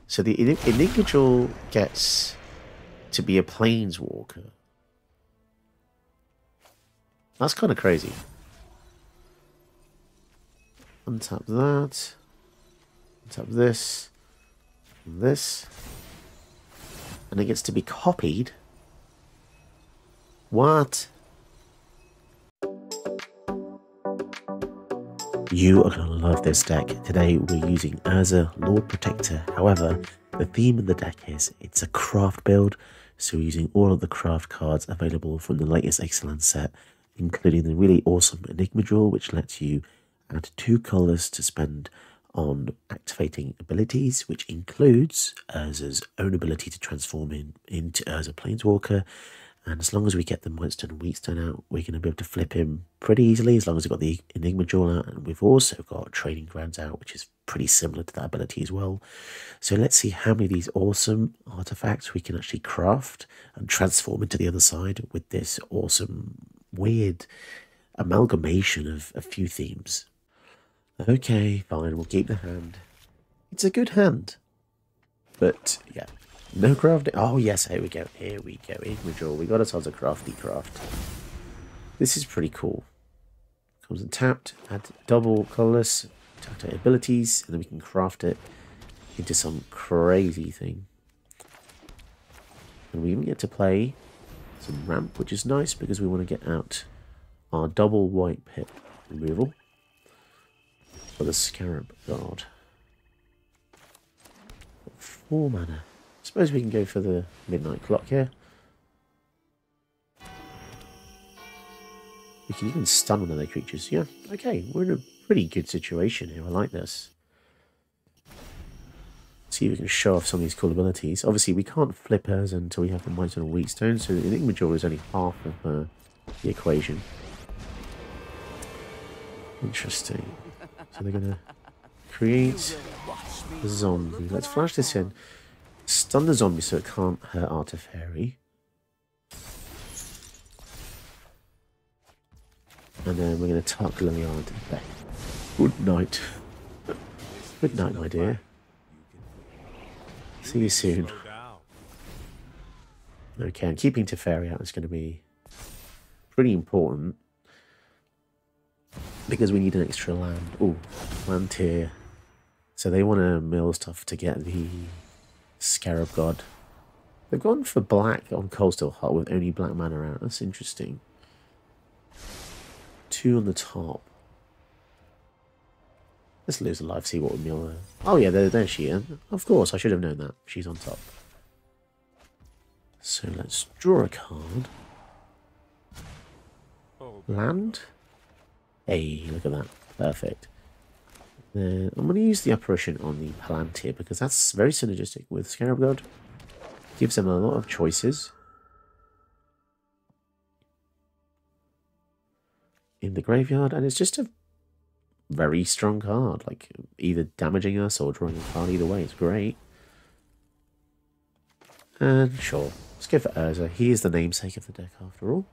So the Enigma gets to be a planeswalker. That's kind of crazy. Untap that. Untap this. And this. And it gets to be copied. What? You are going to love this deck. Today we're using Urza, Lord Protector. However, the theme of the deck is it's a craft build. So we're using all of the craft cards available from the latest Excellence set, including the really awesome Enigma Jewel, which lets you add 2 colours to spend on activating abilities, which includes Urza's own ability to transform into Urza Planeswalker. And as long as we get the Whitestone and Wheatstone out, we're going to be able to flip him pretty easily, as long as we've got the Enigma Jewel out. And we've also got Training Grounds out, which is pretty similar to that ability as well. So let's see how many of these awesome artifacts we can actually craft and transform into the other side with this awesome, weird amalgamation of a few themes. Okay, fine, we'll keep the hand. It's a good hand. But, yeah. No crafting. Oh, yes, here we go. Here we go. Individual. We got ourselves a crafty craft. This is pretty cool. Comes and tapped. Add double colorless to activate abilities. And then we can craft it into some crazy thing. And we even get to play some ramp, which is nice because we want to get out our double white pip removal for the Scarab Guard. 4 mana. Suppose we can go for the midnight clock here. We can even stun one of their creatures. Yeah, okay, we're in a pretty good situation here. I like this. See if we can show off some of these cool abilities. Obviously, we can't flip hers until we have the Whitestone and Wheatstone, so the Enigma Jewel is only half of the equation. Interesting. So they're going to create a zombie. Let's flash this in. Stun the zombie so it can't hurt Artefairy. And then we're going to tuck Liliana to bed. Good night. Good night, my dear. See you soon. Okay, and keeping Teferi out is going to be pretty important. Because we need an extra land. Oh, land tier. So they want to mill stuff to get the Scarab God. They've gone for black on Coastal Hut with only black mana out. That's interesting. 2 on the top. Let's lose a life, see what we mill there. Oh yeah, there she is. Of course, I should have known that. She's on top. So let's draw a card. Land. Hey, look at that. Perfect. Then I'm going to use the apparition on the Palantir because that's very synergistic with Scarab God. Gives them a lot of choices in the graveyard, and it's just a very strong card. Like either damaging us or drawing a card. Either way, it's great. And sure, let's go for Urza. He is the namesake of the deck after all.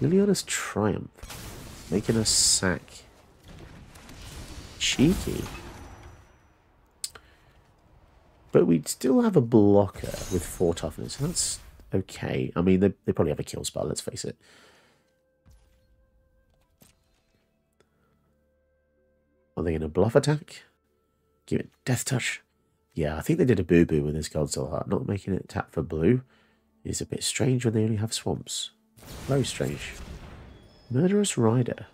Liliana's Triumph, making us sack. Cheeky. But we still have a blocker with 4 toughness, so that's okay. I mean, they probably have a kill spell, let's face it. Are they going to bluff attack? Give it Death Touch? Yeah, I think they did a boo-boo with this Goldsoul Heart. Not making it tap for blue is a bit strange when they only have swamps. Very strange. Murderous Rider.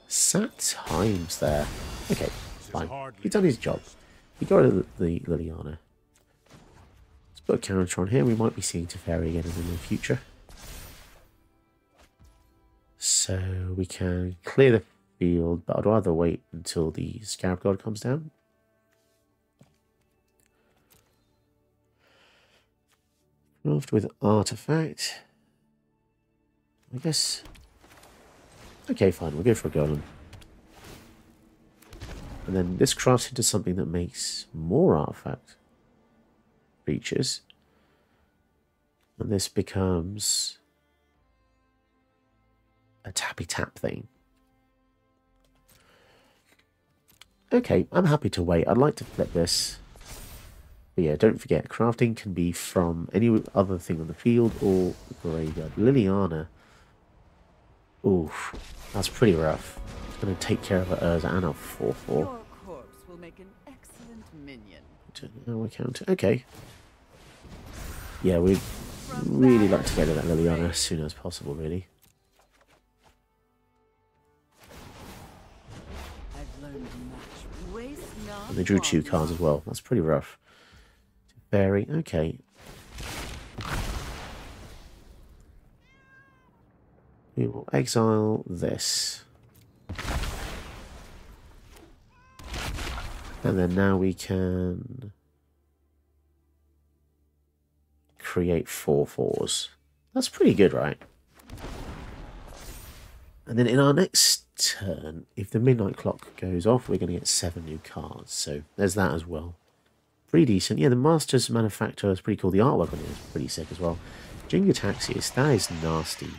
Sad times there. Okay, fine. He's done his job. He got the Liliana. Let's put a counter on here. We might be seeing Teferi again in the near future. So we can clear the field, but I'd rather wait until the Scarab God comes down. Craft with Artifact. I guess. Okay, fine. We'll go for a golem. And then this crafts into something that makes more artifact creatures. And this becomes a tappy tap thing. Okay, I'm happy to wait. I'd like to flip this. But yeah, don't forget, crafting can be from any other thing on the field or the graveyard. Liliana. Oof, that's pretty rough. It's going to take care of her Urza and a 4-4. Your corpse will make an excellent minion. No counter. Okay. Yeah, we'd really like to get to that Liliana as soon as possible, really. I've learned much. Waste not. And they drew 2 cards as well. That's pretty rough. Fairy. Okay. We will exile this. And then now we can create 4/4s. That's pretty good, right? And then in our next turn, if the midnight clock goes off, we're going to get 7 new cards. So there's that as well. Pretty decent. Yeah, the Master's Manufacturer is pretty cool. The artwork on it is pretty sick as well. Jingataxius, that is nasty.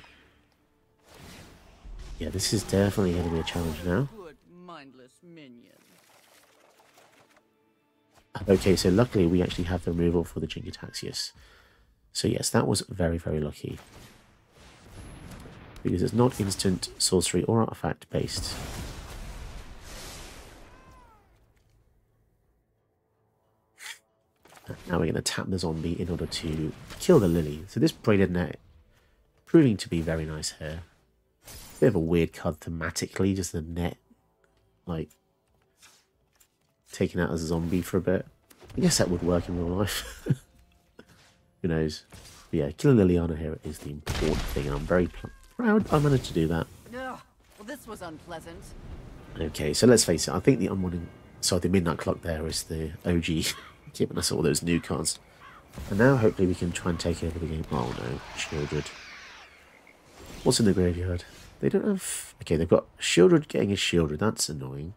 Yeah, this is definitely going to be a challenge now. Good, mindless minion. Okay, so luckily we actually have the removal for the Jingataxius. So yes, that was very, very lucky. Because it's not instant sorcery or artifact based. Now we're going to tap the zombie in order to kill the Lily. So this braided net proving to be very nice here. Bit of a weird card thematically, just the net, like, taken out as a zombie for a bit. I guess that would work in real life. Who knows? But yeah, killing Liliana here is the important thing, and I'm very proud I managed to do that. Ugh, well, this was unpleasant. Okay, so let's face it, I think the unwanted, sorry, the midnight clock there is the OG, giving us all those new cards. And now hopefully we can try and take over the game. Oh no, Shieldred. What's in the graveyard? They don't have... Okay, they've got Shieldred getting a Shieldred. That's annoying.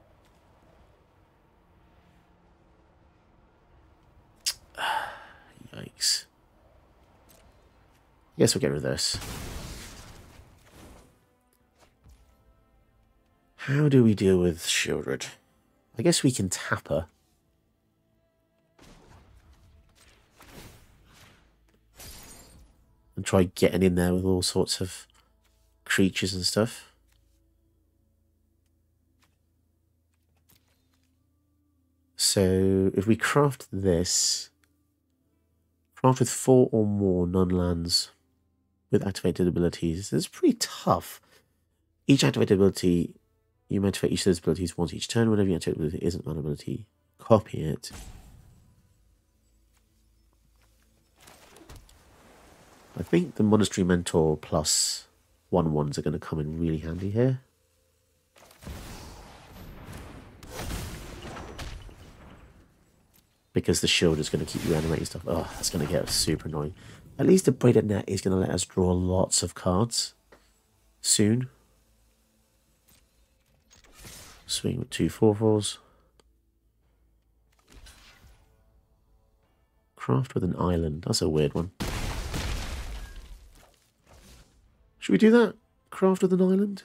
Yikes. Yes, we'll get rid of this. How do we deal with Shieldred? I guess we can tap her. And try getting in there with all sorts of creatures and stuff. So if we craft this, craft with 4 or more non-lands with activated abilities, it's pretty tough. Each activated ability, you may activate each of those abilities once each turn. Whenever you activate an ability isn't an ability, copy it. I think the Monastery Mentor plus 1/1s are going to come in really handy here. Because the shield is going to keep you animating stuff. Oh, that's going to get super annoying. At least the braided net is going to let us draw lots of cards soon. Swing with 2 4/4s. Craft with an island. That's a weird one. Should we do that? Craft with an island?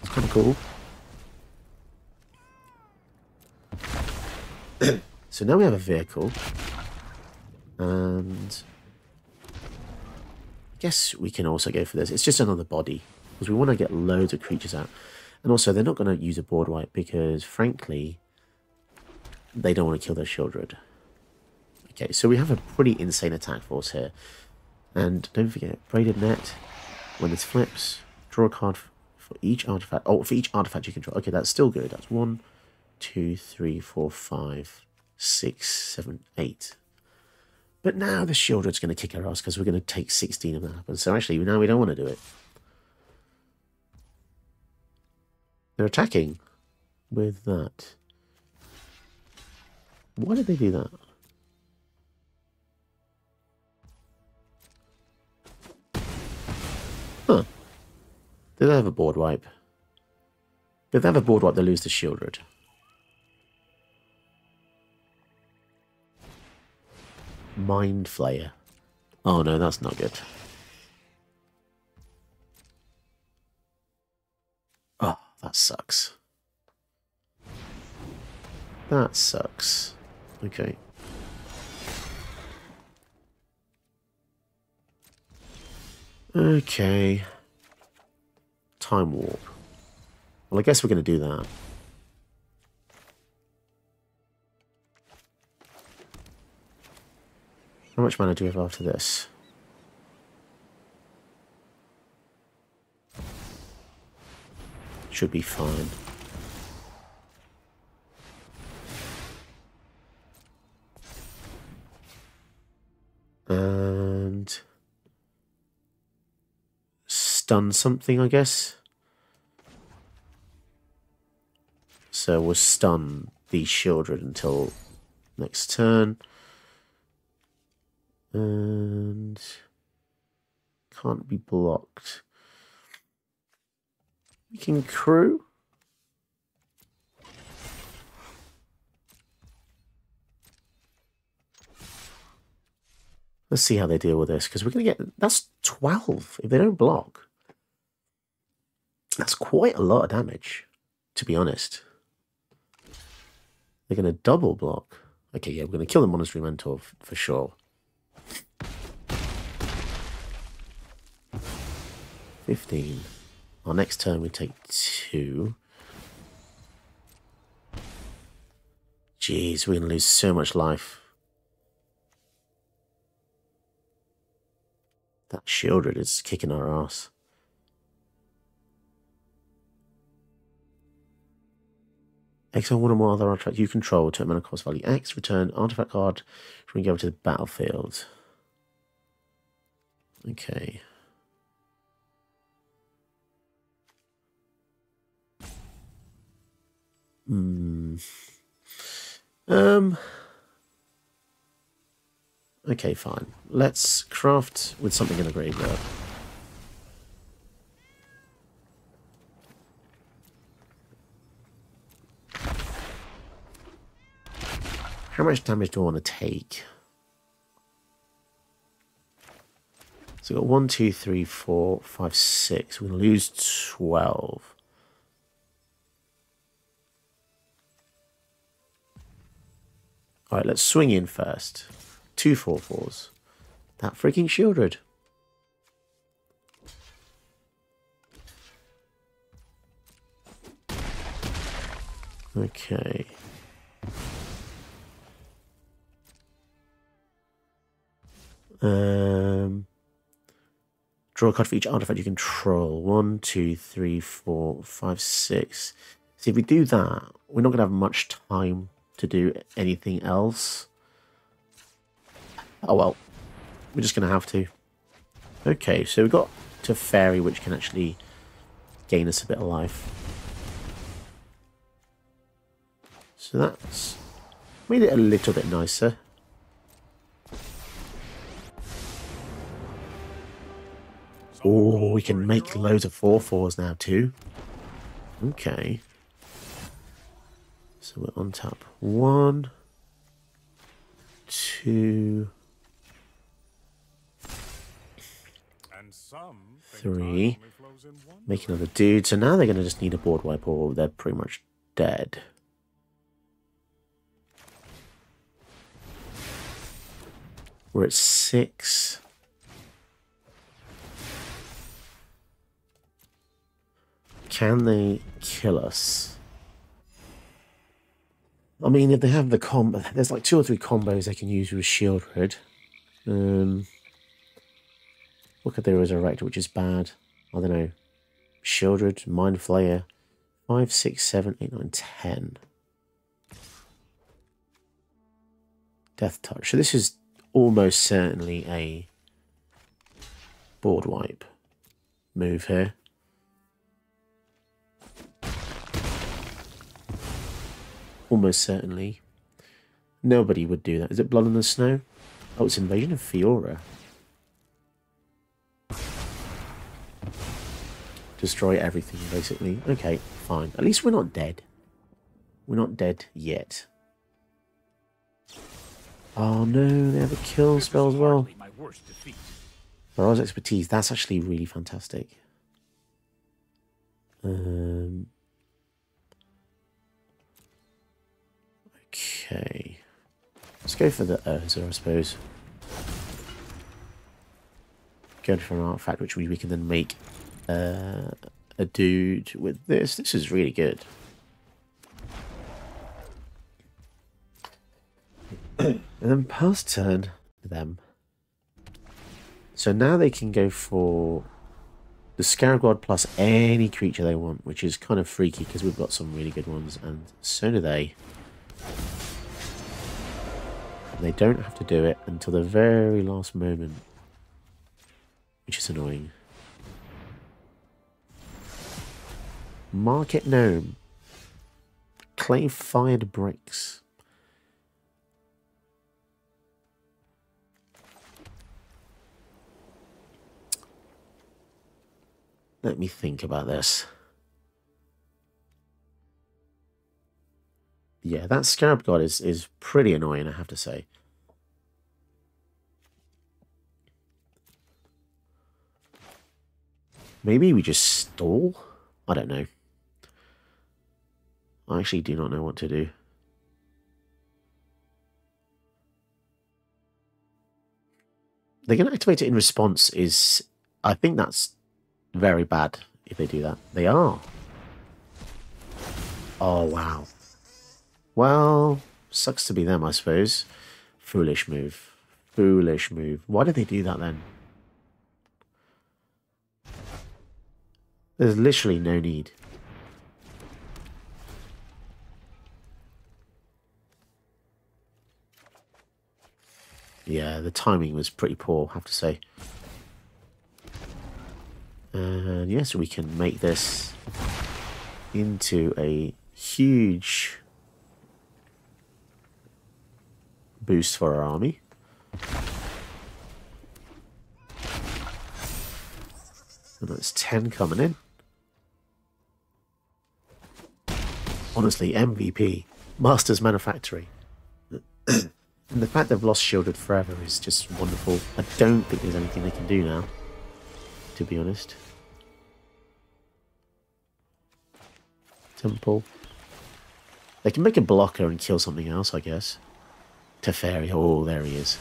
It's kind of cool. So now we have a vehicle. And I guess we can also go for this. It's just another body. Because we want to get loads of creatures out. And also, they're not going to use a board wipe because, frankly, they don't want to kill their Shieldred. Okay, so we have a pretty insane attack force here. And don't forget, braided net, when this flips, draw a card for each artifact. Oh, for each artifact you control. Okay, that's still good. That's 1, 2, 3, 4, 5, 6, 7, 8. But now the Shieldred's going to kick our ass because we're going to take 16 of that. So actually, now we don't want to do it. They're attacking with that. Why did they do that? Huh. Did they have a board wipe? If they have a board wipe, they lose the Shieldred. Mind Flayer. Oh no, that's not good. That sucks. That sucks. Okay. Okay. Time warp. Well, I guess we're going to do that. How much mana do we have after this? Should be fine. And stun something, I guess. So we'll stun these children until next turn. And can't be blocked. We can crew. Let's see how they deal with this, because we're going to get... That's 12 if they don't block. That's quite a lot of damage, to be honest. They're going to double block. Okay, yeah, we're going to kill the Monastery Mentor for sure. 15. Our next turn we take 2. Jeez, we're going to lose so much life. That Shieldred is kicking our ass. Exile one or more other artifacts you control to mana cost value X. Return artifact card from go to the battlefield. Okay. Okay, fine. Let's craft with something in the graveyard. How much damage do I want to take? So we've got 1, 2, 3, 4, 5, 6. We're going to lose 12. Alright, let's swing in first. 2 4/4s. That freaking Shieldred. Okay. Draw a card for each artifact you control. 1, 2, 3, 4, 5, 6. See, if we do that, we're not going to have much time to do anything else. Oh well, we're just going to have to. Okay, so we've got to Fairy, which can actually gain us a bit of life. So that's made it a little bit nicer. Oh, we can make loads of 4/4s now too. Okay. So we're on tap. 1, 2, 3. Make another dude. So now they're going to just need a board wipe or they're pretty much dead. We're at 6. Can they kill us? I mean, if they have the combo, there's like 2 or 3 combos they can use with Shieldred. What could they resurrect, which is bad? I don't know. Shieldred, Mind Flayer, 5, 6, 7, 8, 9, 10. Death Touch. So this is almost certainly a board wipe move here. Almost certainly. Nobody would do that. Is it Blood in the Snow? Oh, it's Invasion of Fiora. Destroy everything, basically. Okay, fine. At least we're not dead. We're not dead yet. Oh no, they have a kill spell as well. Barrage Expertise, that's actually really fantastic. Okay. Let's go for the Urza, I suppose. Going for an artifact, which we can then make a dude with this. This is really good. And then pass turn to them. So now they can go for the Scarab God plus any creature they want, which is kind of freaky because we've got some really good ones, and so do they. And they don't have to do it until the very last moment, which is annoying. Market Gnome. Clay-fired bricks. Let me think about this. Yeah, that Scarab God is pretty annoying, I have to say. Maybe we just stall? I don't know. I actually do not know what to do. They're going to activate it in response is... I think that's very bad if they do that. They are. Oh, wow. Well, sucks to be them, I suppose. Foolish move. Foolish move. Why did they do that then? There's literally no need. Yeah, the timing was pretty poor, I have to say. And yes, we can make this into a huge boost for our army. And that's 10 coming in. Honestly, MVP. Masters Manufactory. And the fact they've lost Shielded forever is just wonderful. I don't think there's anything they can do now, to be honest. Temple. They can make a blocker and kill something else, I guess. Teferi. Oh, there he is.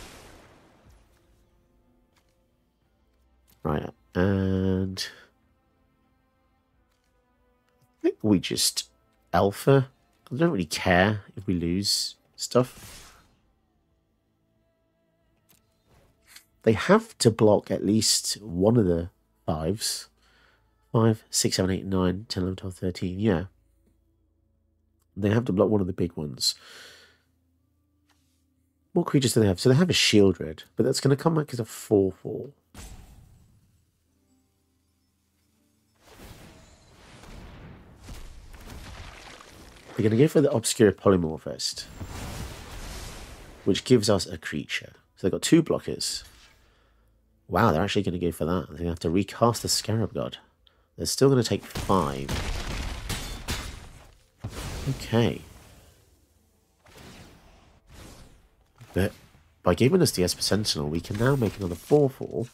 Right, and... I think we just alpha. I don't really care if we lose stuff. They have to block at least one of the 5s. 5, 6, 7, 8, 9, 10, 11, 12, 13, yeah. They have to block one of the big ones. What creatures do they have? So they have a Shieldred, but that's going to come back as a 4/4. They're going to go for the Obscure Polymorphist, which gives us a creature. So they've got 2 blockers. Wow, they're actually going to go for that. They're going to have to recast the Scarab God. They're still going to take 5. Okay. But by giving us the Esper Sentinel, we can now make another 4/4.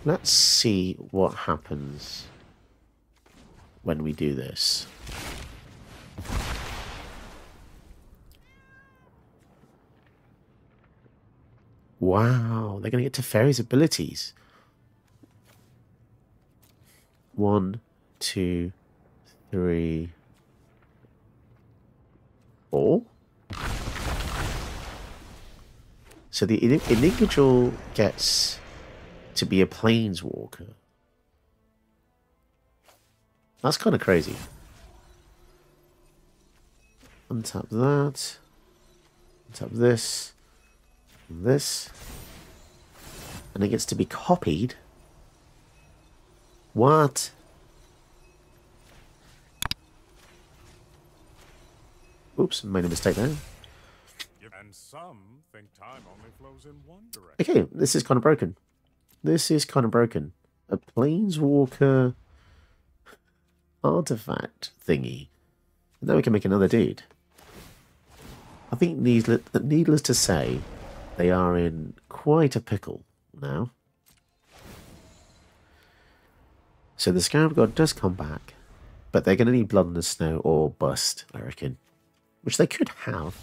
Let's see what happens when we do this. Wow, they're going to get Teferi's abilities. 1, 2, 3, 4. So the individual gets to be a planeswalker. That's kind of crazy. Untap that. Untap this. This. And it gets to be copied. What? Oops, made a mistake there. And some think time only flows in one direction. Okay, this is kind of broken. This is kind of broken. A planeswalker artifact thingy. And then we can make another dude. I think needless to say, they are in quite a pickle now. So the Scarab God does come back, but they're going to need Blood in the Snow or Bust, I reckon. Which they could have.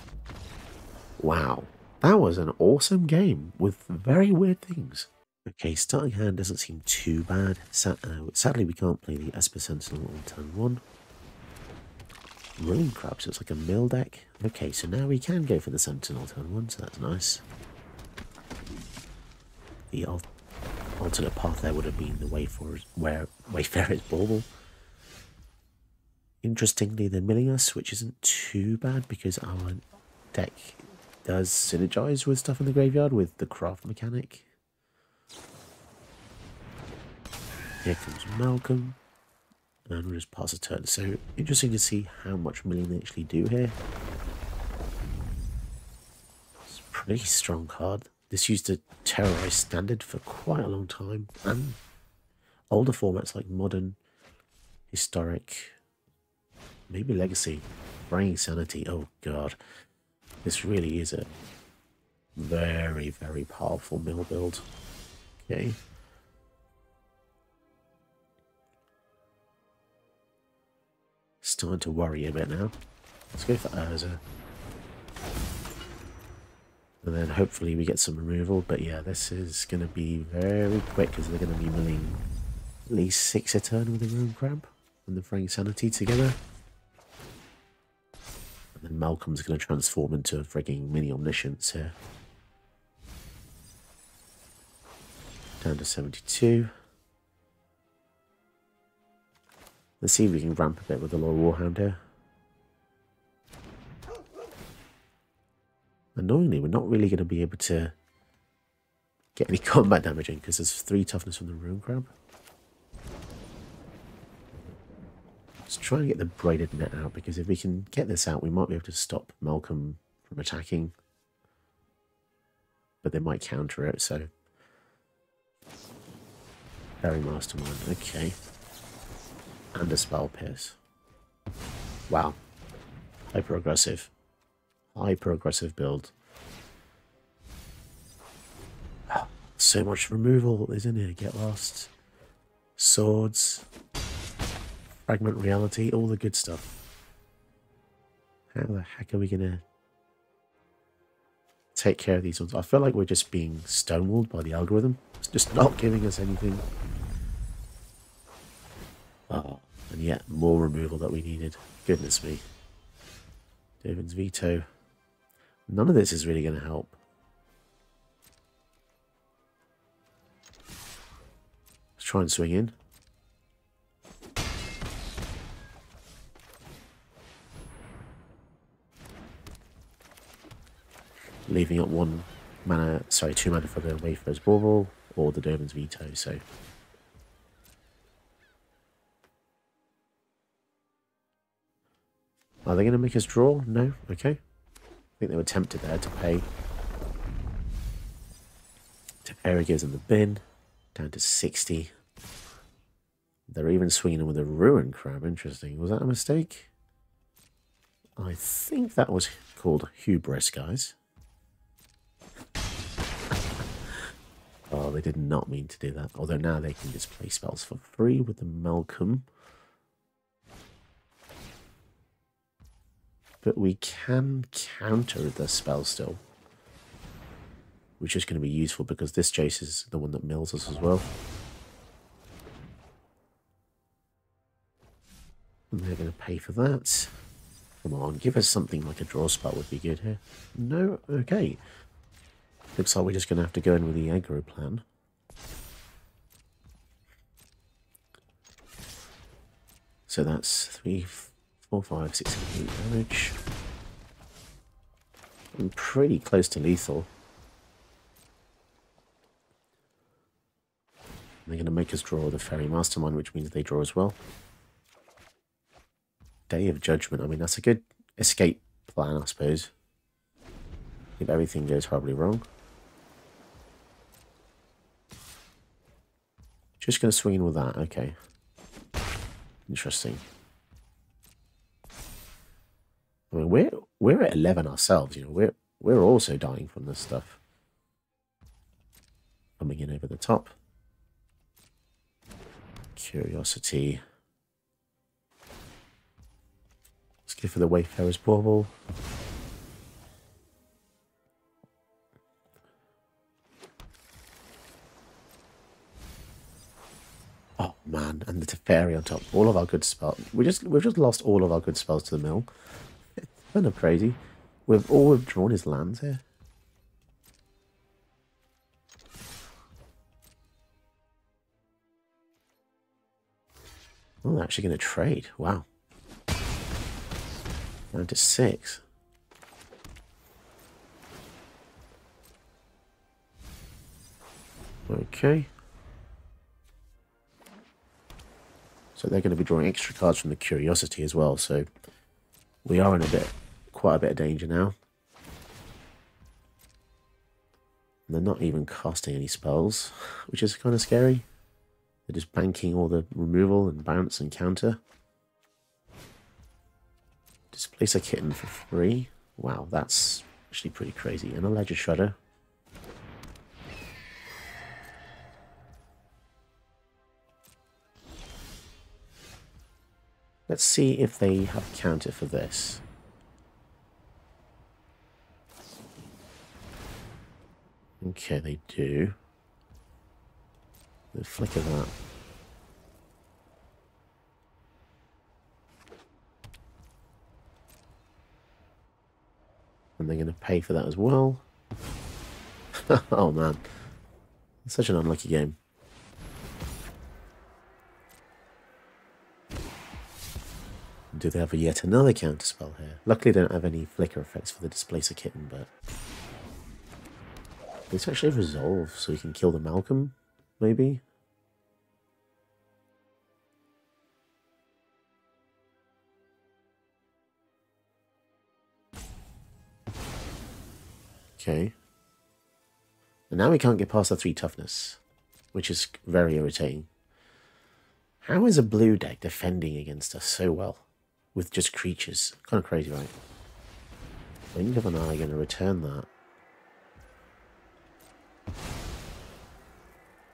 Wow, that was an awesome game with very weird things. Okay, starting hand doesn't seem too bad. Sadly, we can't play the Esper Sentinel on turn 1. Ruin Crab, so it's like a mill deck. Okay, so now we can go for the Sentinel turn 1, so that's nice. The alternate path there would have been the Wayfarer's Bauble. Interestingly, they're milling us, which isn't too bad because our deck does synergize with stuff in the graveyard with the craft mechanic. Here comes Malcolm. And we'll just pass a turn. So, interesting to see how much milling they actually do here. It's a pretty strong card. This used to terrorize Standard for quite a long time. And older formats like Modern, Historic, maybe Legacy, Fraying Sanity. Oh god. This really is a very, very powerful mill build. Okay. Starting to worry a bit now. Let's go for Urza. And then hopefully we get some removal. But yeah, this is going to be very quick because they're going to be milling at least 6 a turn with the Ruin Crab and the Fraying Sanity together. And then Malcolm's going to transform into a frigging mini Omniscience here. Down to 72. Let's see if we can ramp a bit with the Lord Warhound here. Annoyingly, we're not really going to be able to get any combat damage in because there's 3 toughness from the Ruin Crab. Let's try and get the Braided Net out because if we can get this out, we might be able to stop Malcolm from attacking. But they might counter it, so... Very Mastermind, okay. And a Spell Pierce. Wow. Hyper aggressive. Hyper aggressive build. So much removal is in here. Get Lost. Swords. Fragment Reality. All the good stuff. How the heck are we going to take care of these ones? I feel like we're just being stonewalled by the algorithm. It's just not giving us anything. Oh, and yet more removal that we needed. Goodness me. David's Veto. None of this is really going to help. Let's try and swing in. Leaving up 1 mana, sorry, 2 mana for the Wayfarer's Bauble or the Durban's Veto, so... Are they going to make us draw? No? Okay. I think they were tempted there to pay. Area goes in the bin. Down to 60. They're even swinging with a Ruin Crab. Interesting. Was that a mistake? I think that was called hubris, guys. Oh, they did not mean to do that. Although now they can just play spells for free with the Malcolm. But we can counter the spell still. Which is going to be useful because this Jace is the one that mills us as well. And they're going to pay for that. Come on, give us something like a draw spell would be good here. No? Okay. Looks like we're just going to have to go in with the aggro plan. So that's 3, 4, 5, 6, 7, 8 damage. I'm pretty close to lethal. They're going to make us draw the Fairy Mastermind, which means they draw as well. Day of Judgment. I mean, that's a good escape plan, I suppose. If everything goes horribly wrong. Just going to swing in with that. Okay. Interesting. I mean, we're at 11 ourselves. You know, we're also dying from this stuff. Coming in over the top. Curiosity. Let's go for the Wayfarer's Bauble. Oh man, and the Teferi on top. All of our good spells. We've just lost all of our good spells to the mill. It's kind of crazy. All we've drawn is lands here. Oh, they're actually going to trade. Wow. Down to 6. Okay. So they're going to be drawing extra cards from the Curiosity as well. So we are in quite a bit of danger now. And they're not even casting any spells, which is kind of scary. They're just banking all the removal and bounce and counter. Displace a kitten for free. Wow, that's actually pretty crazy. And a Ledger Shredder. Let's see if they have a counter for this. Okay, they do. The flick of that. And they're going to pay for that as well. Oh man. It's such an unlucky game. Do they have yet another counter spell here? Luckily they don't have any flicker effects for the Displacer Kitten, but... Let's actually resolve so we can kill the Malcolm, maybe? Okay. And now we can't get past the 3 toughness, which is very irritating. How is a blue deck defending against us so well? With just creatures. Kind of crazy, right? Blink of an Eye going to return that.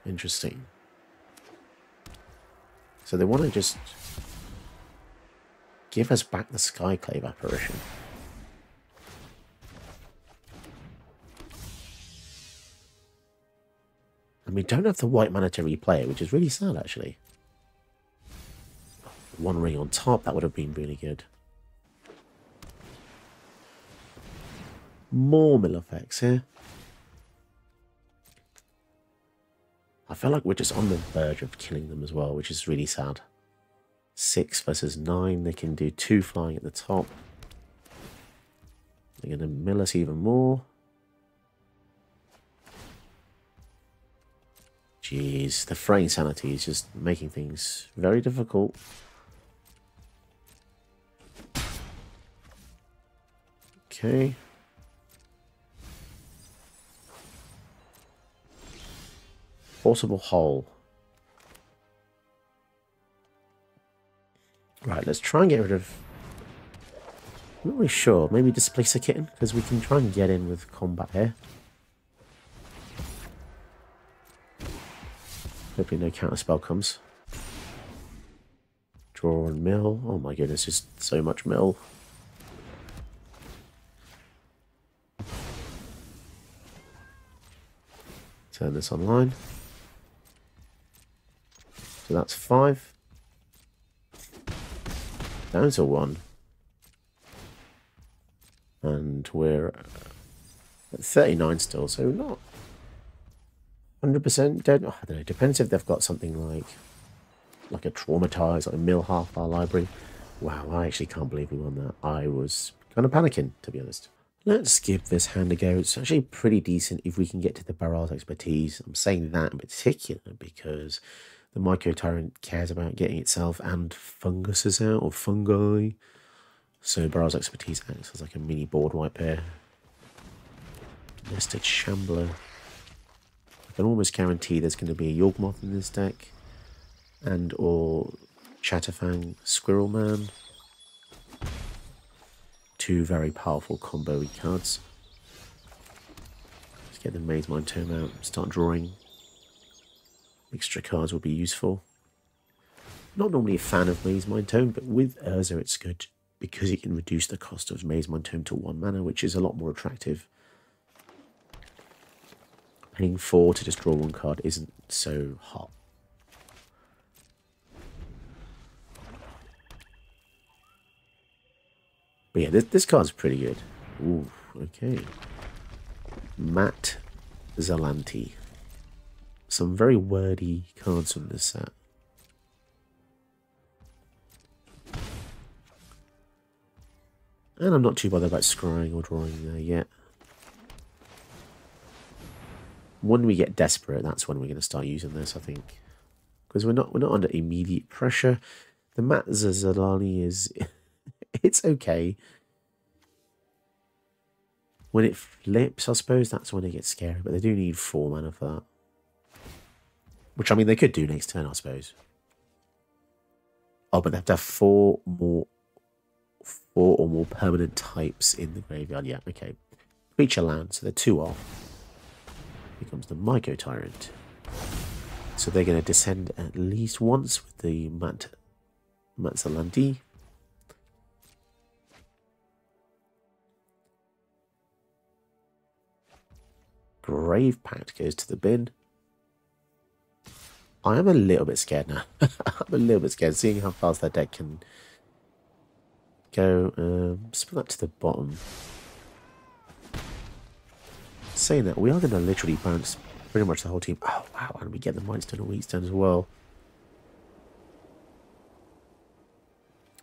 Interesting. So they want to just give us back the Skyclave Apparition. And we don't have the white mana to replay it, which is really sad, actually. 1 ring on top, that would have been really good. More mill effects here. I feel like we're just on the verge of killing them as well, which is really sad. 6 versus 9, they can do 2 flying at the top. They're going to mill us even more. Jeez, the fraying sanity is just making things very difficult. Okay. Forcible hole. Right, let's try and get rid of... I'm not really sure. Maybe displace a kitten, because we can try and get in with combat here. Hopefully no counterspell comes. Draw and mill. Oh my goodness, just so much mill. Turn this online. So that's 5. Down to 1. And we're at 39 still, so not 100% dead. Oh, I don't know, depends if they've got something like a Traumatize, like a mill half our library. Wow, I actually can't believe we won that. I was kind of panicking, to be honest. Let's give this hand a go. It's actually pretty decent if we can get to the Barrel's Expertise. I'm saying that in particular because the Myco Tyrant cares about getting itself and funguses out, or fungi. So Barrel's Expertise acts as like a mini board wipe here. Nested Shambler. I can almost guarantee there's going to be a Yawgmoth in this deck. And or Chatterfang Squirrel Man. 2 very powerful combo cards. Let's get the Maze Mind Tome out, start drawing. Extra cards will be useful. Not normally a fan of Maze Mind Tome, but with Urza it's good because it can reduce the cost of Maze Mind Tome to 1 mana, which is a lot more attractive. Paying 4 to just draw 1 card isn't so hot. But yeah, this card's pretty good. Ooh, okay. Matt Zalanti. Some very wordy cards from this set. And I'm not too bothered about scrying or drawing there yet. When we get desperate, that's when we're going to start using this, I think. Because we're not under immediate pressure. The Matt Zalani is... it's okay. When it flips, I suppose, that's when it gets scary. But they do need 4 mana for that. Which, I mean, they could do next turn, I suppose. Oh, but they have to have 4 or more permanent types in the graveyard. Yeah, okay. Creature land, so they're 2 off. Becomes the Myco Tyrant. So they're going to descend at least once with the Matsalandi. Grave Pact goes to the bin. I am a little bit scared now. I'm a little bit scared, seeing how fast their deck can go. Let's put that to the bottom. Saying that, we are going to literally bounce pretty much the whole team. Oh, wow, and we get the Mindstone and Wheatstone as well.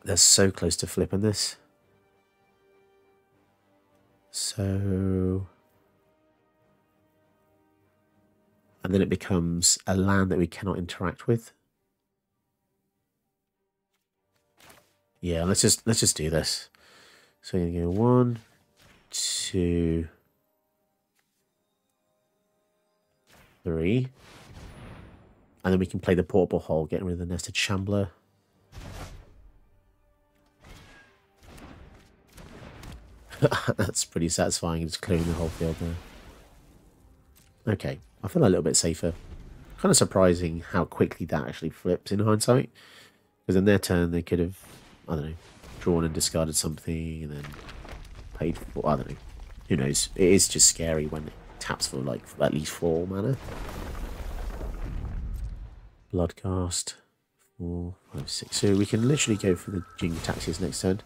They're so close to flipping this. So... and then it becomes a land that we cannot interact with. Yeah, let's just do this. So you're going to go 1, 2, 3. And then we can play the Portable Hole, getting rid of the Nested Shambler. That's pretty satisfying, just clearing the whole field there. Okay, I feel a little bit safer. Kind of surprising how quickly that actually flips in hindsight. Because in their turn, they could have, I don't know, drawn and discarded something and then paid for, I don't know. Who knows? It is just scary when it taps for like at least 4 mana. Bloodcast. 4, 5, 6. So we can literally go for the Jing Taxis next turn.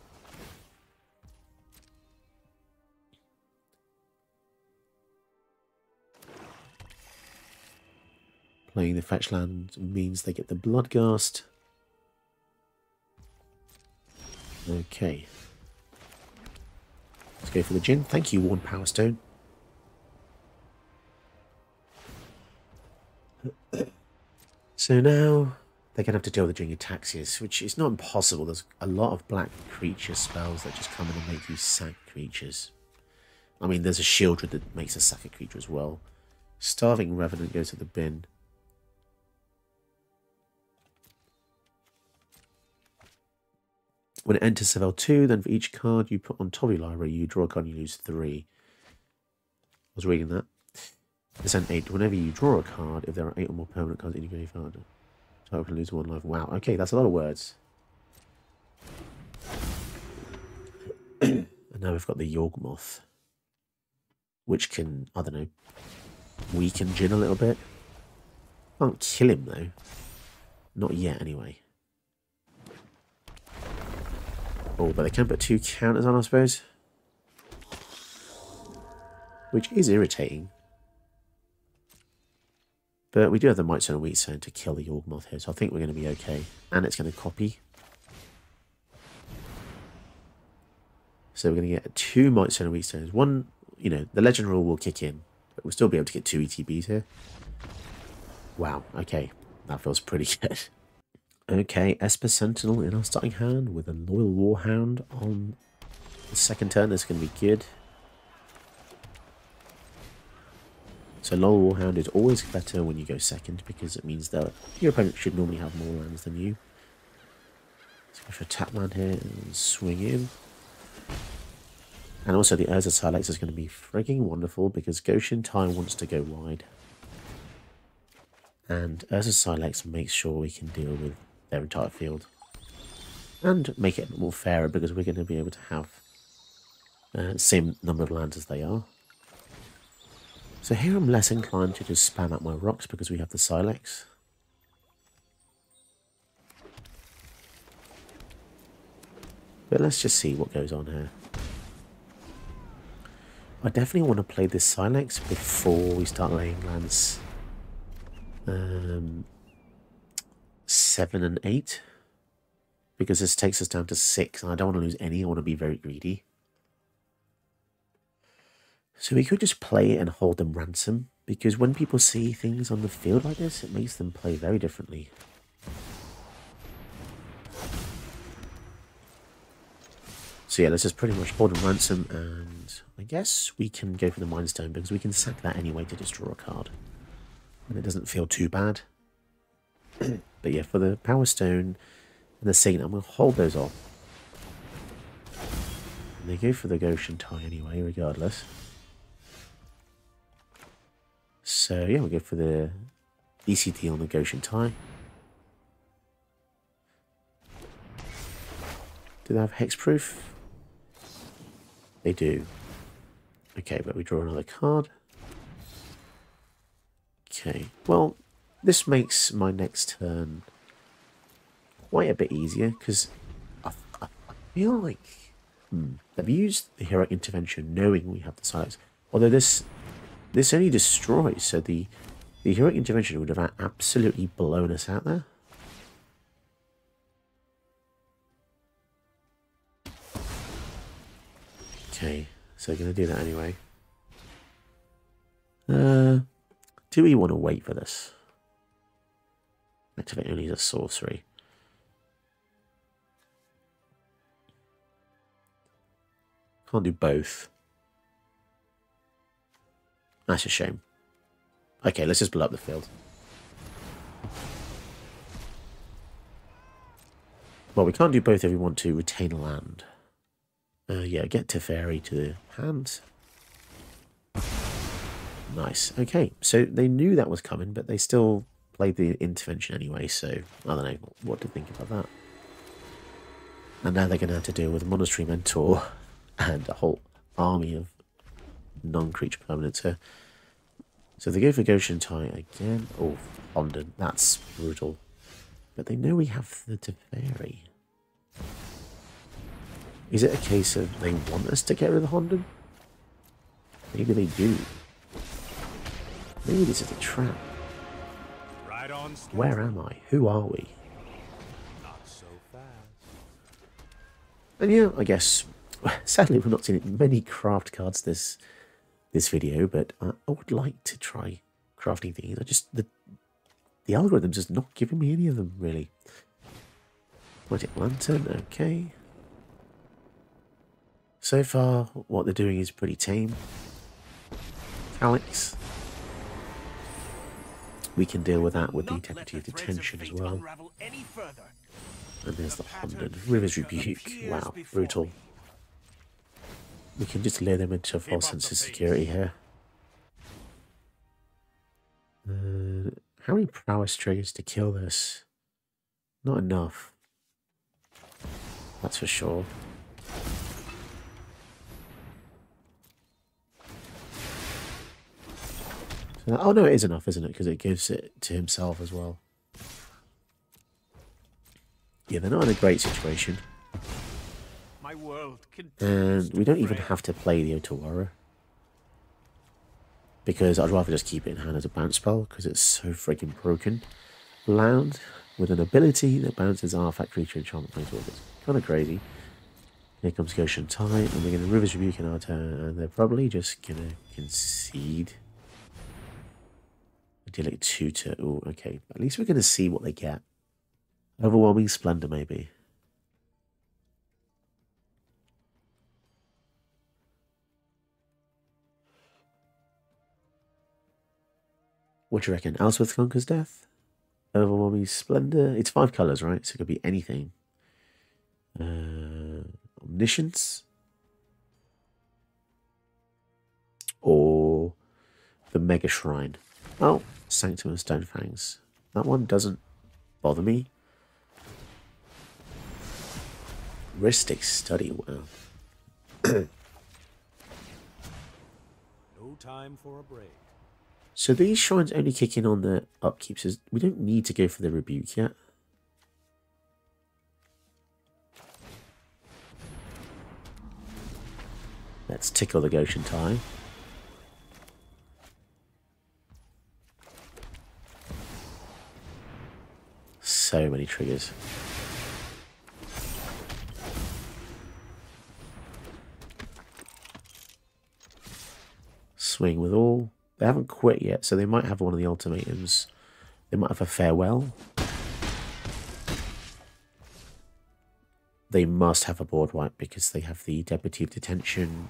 Playing the fetch land means they get the Bloodghast. Okay. Let's go for the Jin. Thank you, Worn Power Stone. So now they're going to have to deal with the Jing Ataxias, which is not impossible. There's a lot of black creature spells that just come in and make you sack creatures. I mean, there's a Shieldred that makes a sack a creature as well. Starving Revenant goes to the bin. When it enters Seville 2, then for each card you put on top of your library, you draw a card and you lose 3. I was reading that. Descent 8. Whenever you draw a card, if there are 8 or more permanent cards in your graveyard, so I can lose 1 life. Wow, okay, that's a lot of words. And now we've got the Yawgmoth, which can, I don't know, weaken Jin a little bit. Can't kill him though. Not yet, anyway. Oh, but they can put 2 counters on, I suppose. Which is irritating. But we do have the Mightstone and Wheatstone to kill the Yawgmoth here, so I think we're going to be okay. And it's going to copy. So we're going to get 2 Mightstone and Wheatstones. One, you know, the Legend rule will kick in, but we'll still be able to get 2 ETBs here. Wow, okay. That feels pretty good. Okay, Esper Sentinel in our starting hand with a Loyal Warhound on the second turn. That's going to be good. So Loyal Warhound is always better when you go second because it means that your opponent should normally have more lands than you. Let's go for a tap land here and swing in. And also the Urza Silex is going to be frigging wonderful because Goshen Tai wants to go wide. And Urza Silex makes sure we can deal with their entire field. And make it more fairer because we're going to be able to have the same number of lands as they are. So here I'm less inclined to just spam out my rocks because we have the Silex. But let's just see what goes on here. I definitely want to play this Silex before we start laying lands 7 and 8. Because this takes us down to 6 and I don't want to lose any. I want to be very greedy. So we could just play it and hold them ransom. Because when people see things on the field like this, it makes them play very differently. So yeah, let's just pretty much hold them ransom, and I guess we can go for the Mind Stone because we can sack that anyway to just draw a card. And it doesn't feel too bad. But yeah, for the Power Stone and the Signet, I'm going to hold those off. And they go for the Goshen Tie anyway, regardless. So yeah, we'll go for the ECT on the Goshen Tie. Do they have hexproof? They do. Okay, but we draw another card. Okay, well, this makes my next turn quite a bit easier because I feel like they've used the Heroic Intervention knowing we have the Silex. Although this only destroys, so the Heroic Intervention would have absolutely blown us out there. Okay, so we're going to do that anyway. Do we want to wait for this? Activate only as a sorcery. Can't do both. That's a shame. Okay, let's just blow up the field. Well, we can't do both if we want to retain land. Yeah, get Teferi to the hand. Nice. Okay, so they knew that was coming, but they still played the intervention anyway, so I don't know what to think about that. And now they're going to have to deal with Monastery Mentor and a whole army of non-creature permanents here. So they go for Goshen Tie again. Oh, Honden. That's brutal. But they know we have the Teferi. Is it a case of they want us to get rid of the Honden? Maybe they do. Maybe this is a trap. Right on. Where am I? Who are we? Not so fast. And yeah, I guess, sadly we're not seeing many craft cards this video, but I would like to try crafting things. The algorithm's just not giving me any of them, really. Magic Lantern, okay. So far, what they're doing is pretty tame. Calyx. We can deal with that with the Deputy of Detention as well. And there's the Honden. River's Rebuke. Wow, brutal. We can just lure them into a false sense of security here. How many prowess triggers to kill this? Not enough. That's for sure. Oh no, it is enough, isn't it? Because it gives it to himself as well. Yeah, they're not in a great situation. My world And we don't even have to play the Otawara. Because I'd rather just keep it in hand as a bounce spell, because it's so freaking broken. Land with an ability that bounces artifact creature enchantment planeswalkers. It's kind of crazy. Here comes Goshen Tie, and we're going to River's Rebuke in our turn, and they're probably just going to concede. Deal it 2 to... Oh, okay. At least we're going to see what they get. Overwhelming Splendor, maybe. What do you reckon? Ellsworth Conquers Death? Overwhelming Splendor? It's 5 colours, right? So it could be anything. Omniscience? Or the Mega Shrine? Oh, Sanctum of Stonefangs. That one doesn't bother me. Heuristic study. Wow. No time for a break. So these shrines only kick in on the upkeep, so we don't need to go for the rebuke yet. Let's tickle the Goshen tie. So many triggers. Swing with all. They haven't quit yet, so they might have one of the ultimatums. They might have a farewell. They must have a board wipe because they have the deputy of detention.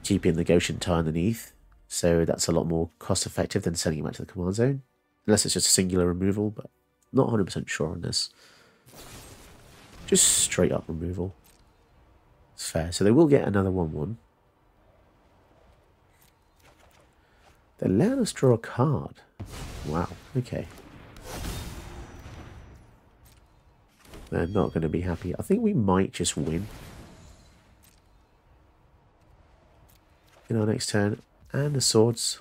Keeping the Goshen tie underneath. So that's a lot more cost effective than sending him out to the command zone. Unless it's just a singular removal, but not 100% sure on this. Just straight up removal. It's fair. So they will get another 1-1. They're letting us draw a card. Wow, okay. They're not going to be happy. I think we might just win in our next turn. And the swords.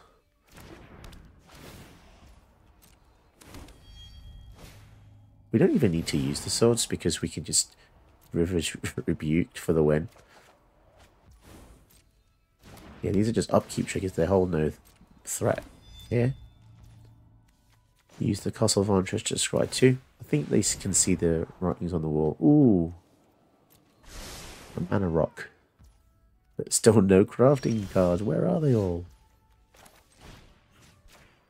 We don't even need to use the swords because we can just River's rebuked for the win. Yeah, these are just upkeep triggers. They hold no threat here. Use the Castle Vantress to scry 2. I think they can see the writings on the wall. Ooh. A mana rock. But still no crafting cards. Where are they all?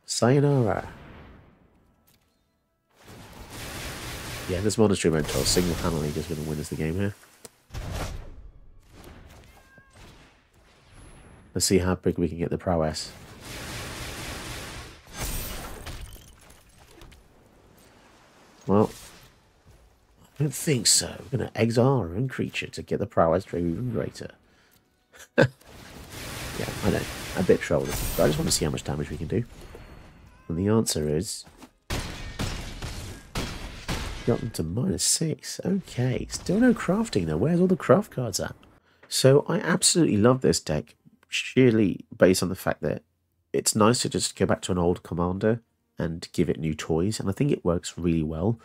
Sayonara. Yeah, this Monastery Mentor single-handedly just going to win us the game here. Let's see how big we can get the prowess. Well, I don't think so. We're going to exile our own creature to get the prowess to even greater. Yeah, I know. A bit trolled, but I just want to see how much damage we can do. And the answer is... got them to -6. Okay, still no crafting though. Where's all the craft cards at? So I absolutely love this deck, sheerly based on the fact that it's nice to just go back to an old commander and give it new toys, and I think it works really well.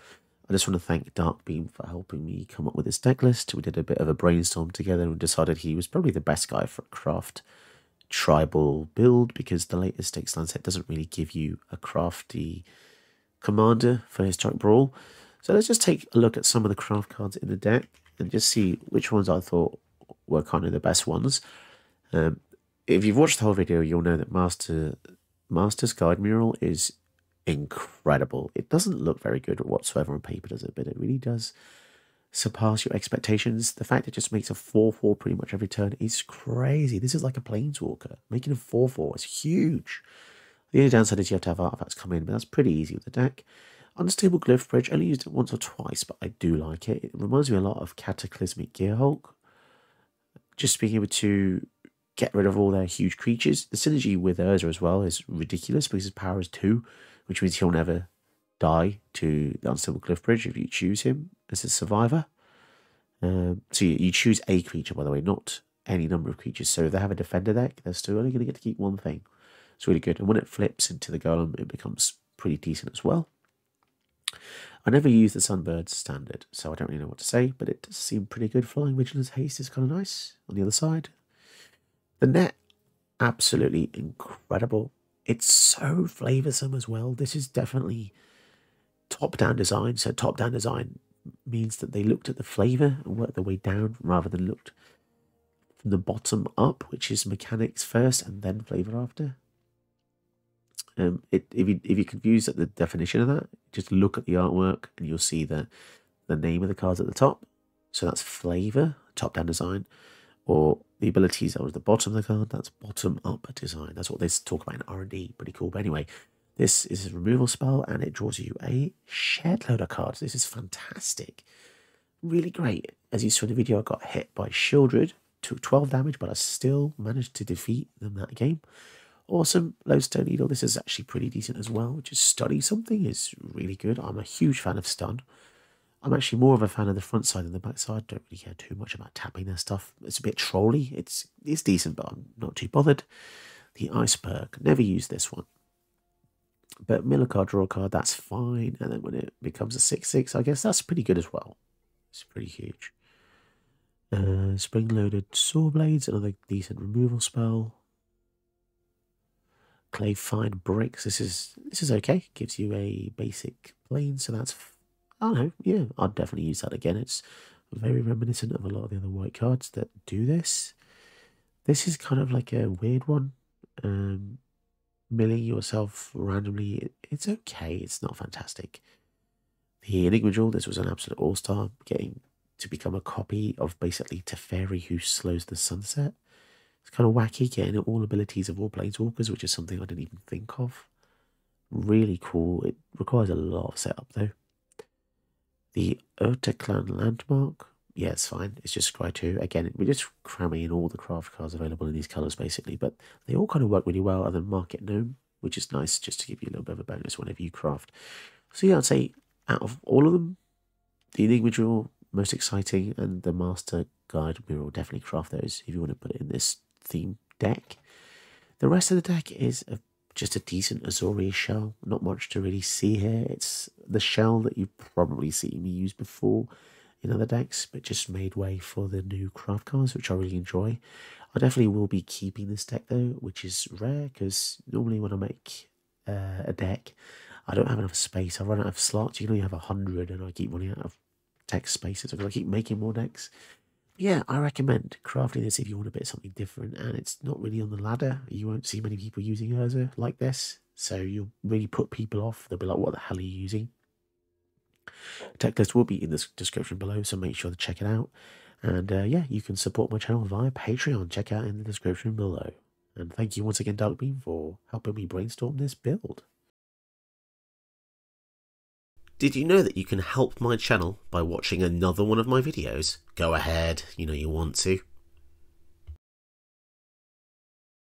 I just want to thank Darkbeam for helping me come up with this deck list. We did a bit of a brainstorm together and decided he was probably the best guy for a craft tribal build, because the latest Stakes Land set doesn't really give you a crafty commander for Historic Brawl. So let's just take a look at some of the craft cards in the deck and just see which ones I thought were kind of the best ones. If you've watched the whole video, you'll know that Master's Guide Mural is incredible. It doesn't look very good whatsoever on paper, does it? But it really does surpass your expectations. The fact it just makes a 4/4 pretty much every turn is crazy. This is like a Planeswalker. Making a 4/4 is huge. The only downside is you have to have artifacts come in, but that's pretty easy with the deck. Unstable Glyph Bridge, I only used it once or twice, but I do like it. It reminds me a lot of Cataclysmic Gearhulk. Just being able to get rid of all their huge creatures. The synergy with Urza as well is ridiculous because his power is 2, which means he'll never die to the Unstable Glyph Bridge if you choose him as a survivor. So you choose a creature, by the way, not any number of creatures. So if they have a defender deck, they're still only going to get to keep one thing. It's really good. And when it flips into the Golem, it becomes pretty decent as well. I never use the Sunbird standard, so I don't really know what to say, but it does seem pretty good. Flying Vigilance Haste is kind of nice on the other side. The net, absolutely incredible. It's so flavoursome as well. This is definitely top-down design. So top-down design means that they looked at the flavour and worked their way down rather than looked from the bottom up, which is mechanics first and then flavour after. If you're confused at the definition of that, just look at the artwork and you'll see the name of the cards at the top. So that's flavour, top-down design, or the abilities that was the bottom of the card, that's bottom-up design. That's what they talk about in R&D. Pretty cool. But anyway, this is a removal spell and it draws you a shed load of cards. This is fantastic. Really great. As you saw in the video, I got hit by Shieldred, took 12 damage, but I still managed to defeat them that game. Awesome. Lodestone Needle. This is actually pretty decent as well. Just study something is really good. I'm a huge fan of stun. I'm actually more of a fan of the front side than the back side. Don't really care too much about tapping their stuff. It's a bit trolly. It's decent, but I'm not too bothered. The Iceberg. Never used this one. But mill a card, draw a card, that's fine. And then when it becomes a 6/6, I guess that's pretty good as well. It's pretty huge. Spring-loaded Saw Blades, another decent removal spell. Clay Fine Bricks. This is okay. Gives you a basic plane, so that's, I don't know, yeah, I'd definitely use that again. It's very reminiscent of a lot of the other white cards that do this. This is kind of like a weird one. Milling yourself randomly, it's okay. It's not fantastic. The Enigma Jewel, this was an absolute all-star, getting to become a copy of basically Teferi, who slows the sunset. It's kind of wacky, getting all abilities of all Planeswalkers, which is something I didn't even think of. Really cool. It requires a lot of setup, though. The Urza Clan Landmark, yeah, it's fine. It's just Scry 2. Again, we're just cramming in all the craft cards available in these colours, basically. But they all kind of work really well, and then Market Gnome, which is nice just to give you a little bit of a bonus whenever you craft. So yeah, I'd say out of all of them, the Enigma Jewel, most exciting, and the Master Guide Mural, definitely craft those if you want to put it in this theme deck. The rest of the deck is just a decent Azorius shell. Not much to really see here. It's the shell that you've probably seen me use before in other decks, but just made way for the new craft cards, which I really enjoy. I definitely will be keeping this deck though, which is rare, because normally when I make a deck, I don't have enough space. I run out of slots. You can only have 100, and I keep running out of deck spaces because I keep making more decks. Yeah, I recommend crafting this if you want a bit of something different, and it's not really on the ladder. You won't see many people using Urza like this, so you'll really put people off. They'll be like, what the hell are you using? Tech list will be in the description below, so make sure to check it out. And yeah, you can support my channel via Patreon. Check out in the description below. And thank you once again, Darkbeam, for helping me brainstorm this build. Did you know that you can help my channel by watching another one of my videos? Go ahead, you know you want to.